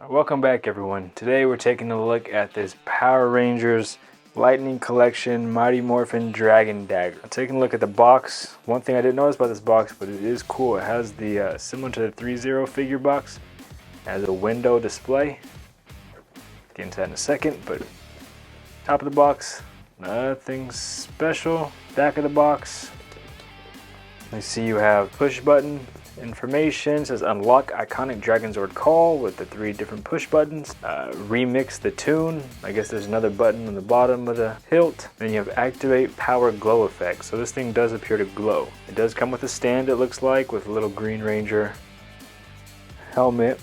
Welcome back everyone. Today we're taking a look at this Power Rangers Lightning Collection Mighty Morphin Dragon Dagger. Taking a look at the box. One thing I didn't notice about this box, but it is cool. It has the similar to the 3-0 figure box. It has a window display. Get into that in a second, but top of the box, nothing special. Back of the box, I see you have push button information. It says unlock iconic Dragon Zord call with the 3 different push buttons. Remix the tune. I guess there's another button on the bottom of the hilt. Then you have activate power glow effect. So this thing does appear to glow. It does come with a stand, it looks like, with a little Green Ranger helmet.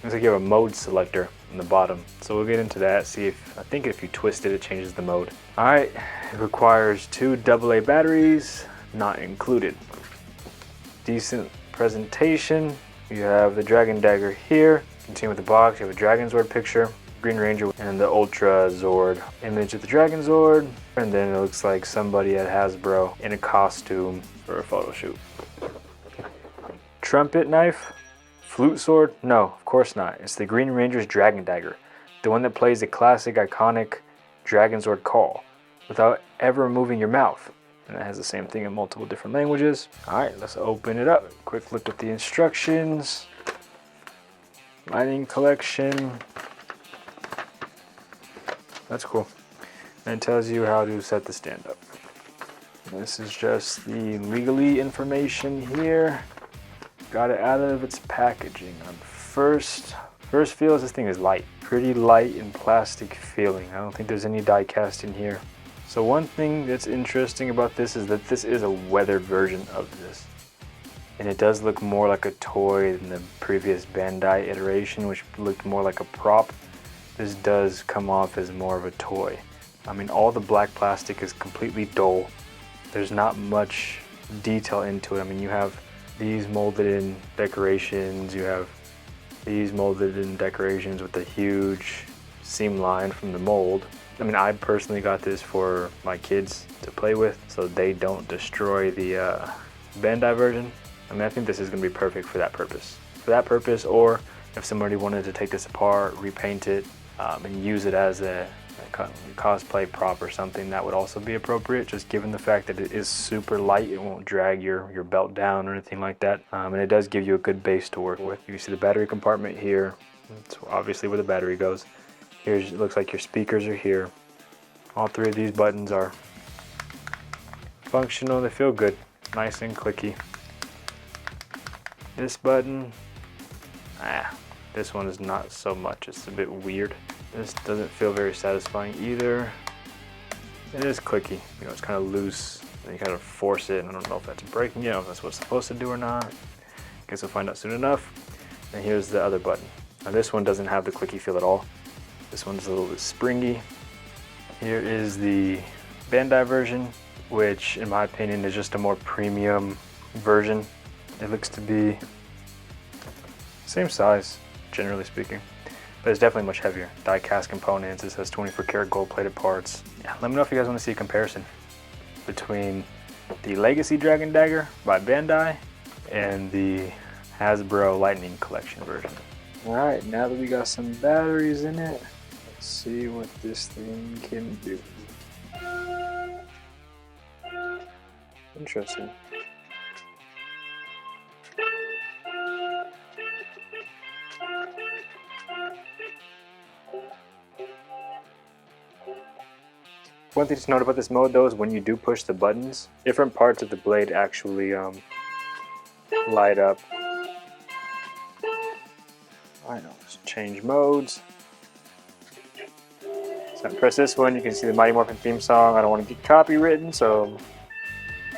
Looks like you have a mode selector on the bottom. So we'll get into that, see if, I think if you twist it, it changes the mode. Alright, it requires 2 AA batteries, not included. Decent presentation. You have the Dragon Dagger here. Continue with the box. You have a Dragon Zord picture, Green Ranger, and the Ultra Zord image of the Dragon Zord. And then it looks like somebody at Hasbro in a costume for a photo shoot. Trumpet knife, flute sword. No, of course not. It's the Green Ranger's Dragon Dagger, the one that plays the classic iconic Dragon Zord call without ever moving your mouth. And it has the same thing in multiple different languages. Alright, let's open it up. Quick look at the instructions. Lightning collection. That's cool. And it tells you how to set the stand up. This is just the legally information here. Got it out of its packaging. First feels this thing is light. Pretty light and plastic feeling. I don't think there's any die cast in here. So one thing that's interesting about this is that this is a weathered version of this. And it does look more like a toy than the previous Bandai iteration, which looked more like a prop. This does come off as more of a toy. I mean, all the black plastic is completely dull. There's not much detail into it. I mean, you have these molded in decorations, you have these molded in decorations with a huge seam line from the mold. I mean, I personally got this for my kids to play with so they don't destroy the Bandai version. I mean, I think this is going to be perfect for that purpose. Or if somebody wanted to take this apart, repaint it, and use it as a cosplay prop or something, that would also be appropriate, just given the fact that it is super light. It won't drag your belt down or anything like that. And it does give you a good base to work with. You see the battery compartment here. That's obviously where the battery goes. Here's, it looks like your speakers are here. All 3 of these buttons are functional. They feel good, nice and clicky. This button, this one is not so much. It's a bit weird. This doesn't feel very satisfying either. It is clicky. You know, it's kind of loose. And you kind of force it. I don't know if that's breaking it, if that's what it's supposed to do or not. Guess we'll find out soon enough. And here's the other button. Now this one doesn't have the clicky feel at all. This one's a little bit springy. Here is the Bandai version, which in my opinion is just a more premium version. It looks to be same size, generally speaking, but it's definitely much heavier. Die cast components, it says 24 karat gold plated parts. Yeah, let me know if you guys want to see a comparison between the Legacy Dragon Dagger by Bandai and the Hasbro Lightning Collection version. Alright, now that we got some batteries in it, let's see what this thing can do. Interesting. One thing to note about this mode though is when you do push the buttons, different parts of the blade actually light up. Alright, let's change modes. So I press this one, you can see the Mighty Morphin theme song. I don't want to get copywritten, so...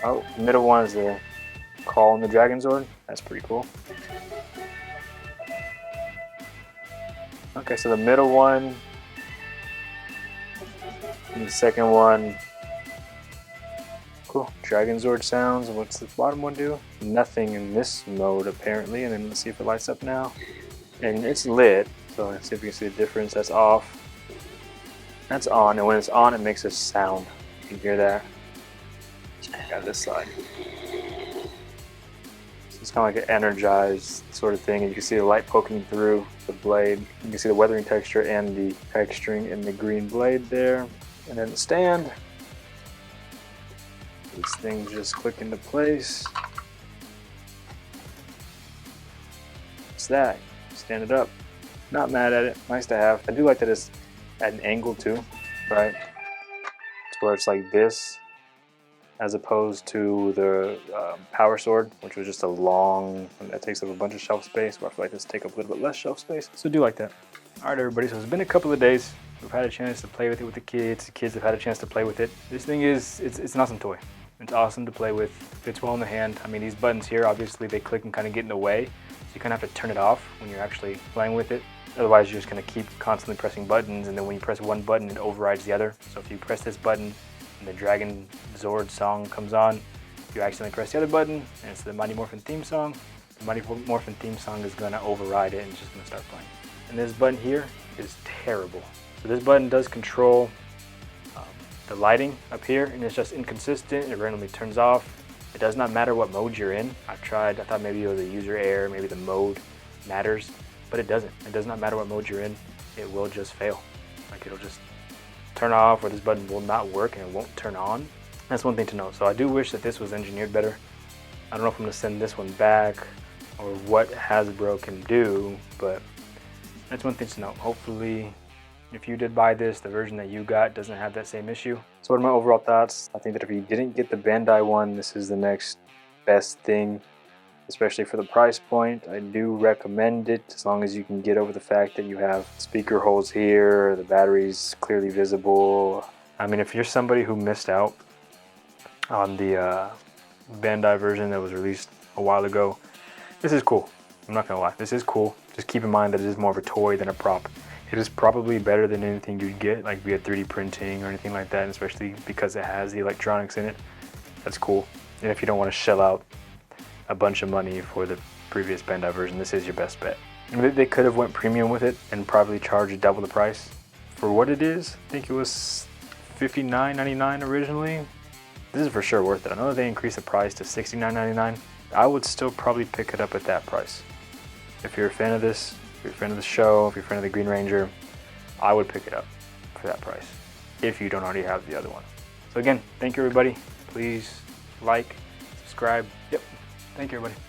Oh, the middle one is the call in the Dragon Zord. That's pretty cool. Okay, so the middle one and the second one. Cool. Dragon Zord sounds. What's the bottom one do? Nothing in this mode apparently. And then let's see if it lights up now. And it's lit, so let's see if we can see the difference. That's off. That's on, and when it's on, it makes a sound. You can hear that. Check out this side. It's kind of like an energized sort of thing, and you can see the light poking through the blade. You can see the weathering texture and the texturing in the green blade there. And then the stand. These things just click into place. It's that. Stand it up. Not mad at it. Nice to have. I do like that it's at an angle too, right? It's where it's like this, as opposed to the power sword, which was just a long, that takes up a bunch of shelf space, where I feel like this take up a little bit less shelf space. So I do like that. All right, everybody, so it's been a couple of days. We've had a chance to play with it with the kids. The kids have had a chance to play with it. This thing is, it's an awesome toy. It's awesome to play with. Fits well in the hand. I mean, these buttons here, obviously they click and kind of get in the way. So you kind of have to turn it off when you're actually playing with it. Otherwise, you're just going to keep constantly pressing buttons, and then when you press one button, it overrides the other. So if you press this button and the Dragon Zord song comes on, you accidentally press the other button, and it's the Mighty Morphin theme song. The Mighty Morphin theme song is going to override it, and it's just going to start playing. And this button here is terrible. So this button does control the lighting up here, and it's just inconsistent. It randomly turns off. It does not matter what mode you're in. I've tried, I thought maybe it was a user error, maybe the mode matters, but it doesn't. It does not matter what mode you're in. It will just fail. Like, it'll just turn off, or this button will not work and it won't turn on. That's one thing to know. So I do wish that this was engineered better. I don't know if I'm gonna send this one back or what Hasbro can do, but that's one thing to know. Hopefully, if you did buy this, the version that you got doesn't have that same issue. So what are my overall thoughts? I think that if you didn't get the Bandai one, this is the next best thing, especially for the price point. I do recommend it, as long as you can get over the fact that you have speaker holes here, the battery's clearly visible. I mean, if you're somebody who missed out on the Bandai version that was released a while ago, this is cool. I'm not gonna lie, this is cool. Just keep in mind that it is more of a toy than a prop. It is probably better than anything you'd get, like via 3D printing or anything like that, and especially because it has the electronics in it. That's cool. And if you don't want to shell out a bunch of money for the previous Bandai version, this is your best bet. And they could have went premium with it and probably charged double the price. For what it is, I think it was $59.99 originally. This is for sure worth it. I know that they increased the price to $69.99. I would still probably pick it up at that price. If you're a fan of this, if you're a fan of the show, if you're a fan of the Green Ranger, I would pick it up for that price, if you don't already have the other one. So again, thank you everybody. Please like, subscribe. Yep, thank you everybody.